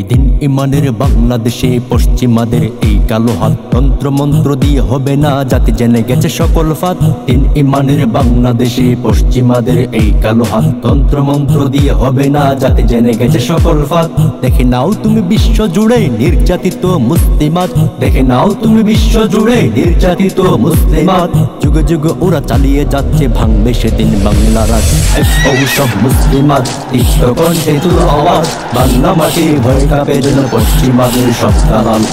দিন ইমানের বাংলাদেশে পশ্চিমাদের এই কালো হাত, তন্ত্র মন্ত্র দিয়ে হবে না জাতি জেনে গেছে সকল ফাঁদ। দিন ইমানের বাংলাদেশে পশ্চিমাদের এই কালো হাত, তন্ত্র মন্ত্র দিয়ে হবে না জাতি জেনে গেছে সকল ফাঁদ। দেখে নাও তুমি বিশ্ব জুড়ে নির্যাতিত মুসলিমাত, দেখে নাও তুমি বিশ্ব জুড়ে নির্যাতিত মুসলিমাত। যুগে যুগে ওরা চালিয়ে যাচ্ছে, ভাঙবে সেদিন বাংলা রাজ। সব মুসলিমাত তিক্ত কণ্ঠে তুলো আওয়াজ, বাংলা মাটির ভয় কাঁপে যেন পশ্চিমাদের সব দালাল।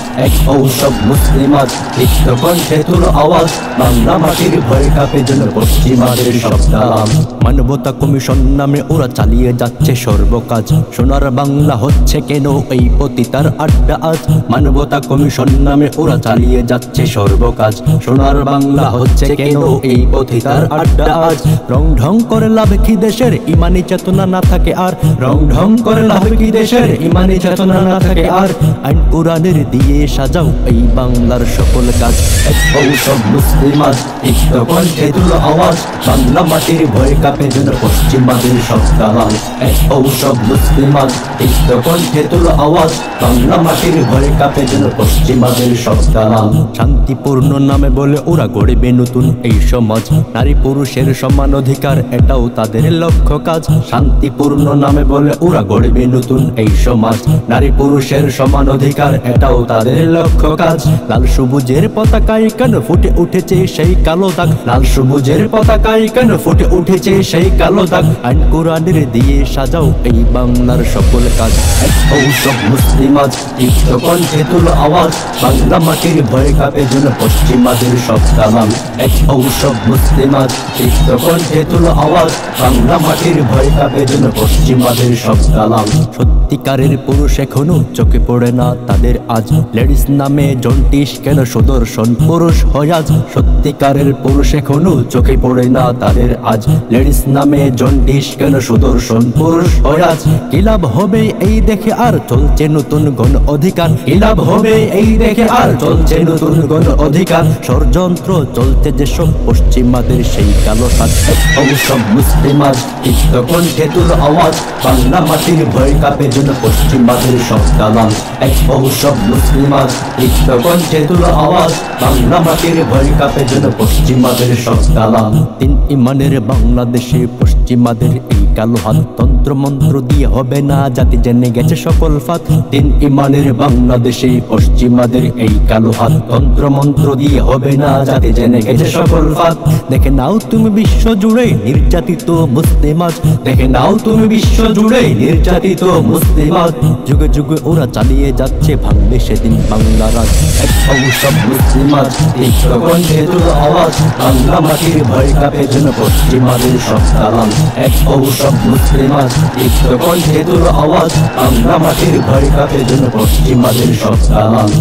সব মুসলিমাত তিক্ত কণ্ঠে তুলো আওয়াজ, বাংলা মাটির ভয় কাঁপে যেন পশ্চিমাদের সব দালাল। মানবতা কমিশন নামে ওরা চালিয়ে যাচ্ছে সর্বকাজ, সোনার বাংলা হচ্ছে কেন এই পতিতার আড্ডা আজ। মানবতা কমিশন নামে ওরা চালিয়ে যাচ্ছে সর্বকাজ, সোনার বাংলা হচ্ছে কেন এই পতিতার আড্ডা আজ। রং ঢং করে লাভ কি দেশের ইমানি চেতনা না থাকে আর, রং ঢং করে লাভ কি দেশের ইমানি চেতনা না থাকে আর। আইন কোরআনের দিয়ে সাজাও এই বাংলার সকল কাজ। সব মুসলিমাত তিক্ত কণ্ঠে তুলো আওয়াজ, বাংলা মাটির ভয় কাঁপে যেন পশ্চিমাদের সব দালাল। সব মুসলিমাত তিক্ত কণ্ঠে তুলো আওয়াজ, বাংলা মাটির ভয় কাঁপে যেন পশ্চিমাদের সব দালাল। শান্তিপূর্ণ নামে বলে ওরা গড়বে নতুন এই সমাজ, নারী পুরুষের সমান অধিকার এটাও তাদের লক্ষ্য কাজ। শান্তিপূর্ণ নামে বলে ওরা গড়বে নতুন এই সমাজ, নারী পুরুষের সমান অধিকার এটাও তাদের লক্ষ্য কাজ। লাল সবুজের পতাকায় কেন ফুটে উঠেছে সেই কালো দাগ, লাল সবুজের পতাকায় কেন ফুটে উঠেছে সেই কালো দাগ। আইন কোরআনের দিয়ে সাজাও এই বাংলার সকল কাজ। সব মুসলিমাত তিক্ত কণ্ঠে তুলো আওয়াজ, বাংলা মাটির ভয় কাঁপে যেন পশ্চিমাদের সব দালাল। সব মুসলিমাত তিক্ত কণ্ঠে তুলো আওয়াজ, বাংলা মাটির ভয় কাঁপে যেন পশ্চিমাদের সব দালাল। সত্যিকারের পুরুষ এখনো চোখে পড়ে না তাদের আজ, লেডিস নামে জন্টিস কেন সুদর্শন পুরুষ হয় আজ। সত্যিকারের পুরুষ এখনো চোখে পড়ে না তাদের আজ, লেডিস নামে জন্টিস কেন সুদর্শন পুরুষ হয় আজ। কি লাভ হবে এই দেখে আর চলছে নতুন গণ অধিকার, কি লাভ হবে এই দেখে আর চলছে নতুন গণ অধিকার। ষড়যন্ত্র চলছে যেসব পশ্চিমাদের সেই কালো সাজ। সব মুসলিমাত তিক্ত কণ্ঠে তুলো আওয়াজ, বাংলা মাটির ভয় কাঁপে যেন পশ্চিমাদের সব দালাল। সব মুসলিমাত তিক্ত কণ্ঠে তুলো আওয়াজ, বাংলা মাটির ভয় কাঁপে যেন পশ্চিমাদের সব দালাল। তিন ইমানের বাংলাদেশে পশ্চিমাদের এই কালো হাত, তন্ত্র মন্ত্র দিয়ে হবে না জাতি জেনে গেছে সকল ফাঁদ। তিন ইমানের বাংলাদেশে পশ্চিমাদের এই কালো হাত, তন্ত্র মন্ত্র দিয়ে হবে না জাতি জেনে গেছে সকল ফাঁদ। দেখে নাও তুমি বিশ্ব জুড়ে নির্যাতিত মুসলিমাত, দেখে নাও তুমি বিশ্ব জুড়ে নির্যাতিত মুসলিমাত। যুগে যুগে ওরা চালিয়ে যাচ্ছে, ভাঙবে সেদিন বাংলা রাজ। সব মুসলিমাত তিক্ত কণ্ঠে তুলো আওয়াজ, বাংলা মাটির ভয় কাঁপে যেন পশ্চিমাদের সব দালাল। সব মুসলিমাত তিক্ত কণ্ঠে তুলো আওয়াজ, বাংলা মাটির ভয় কাঁপে যেন পশ্চিমাদের সব দালাল।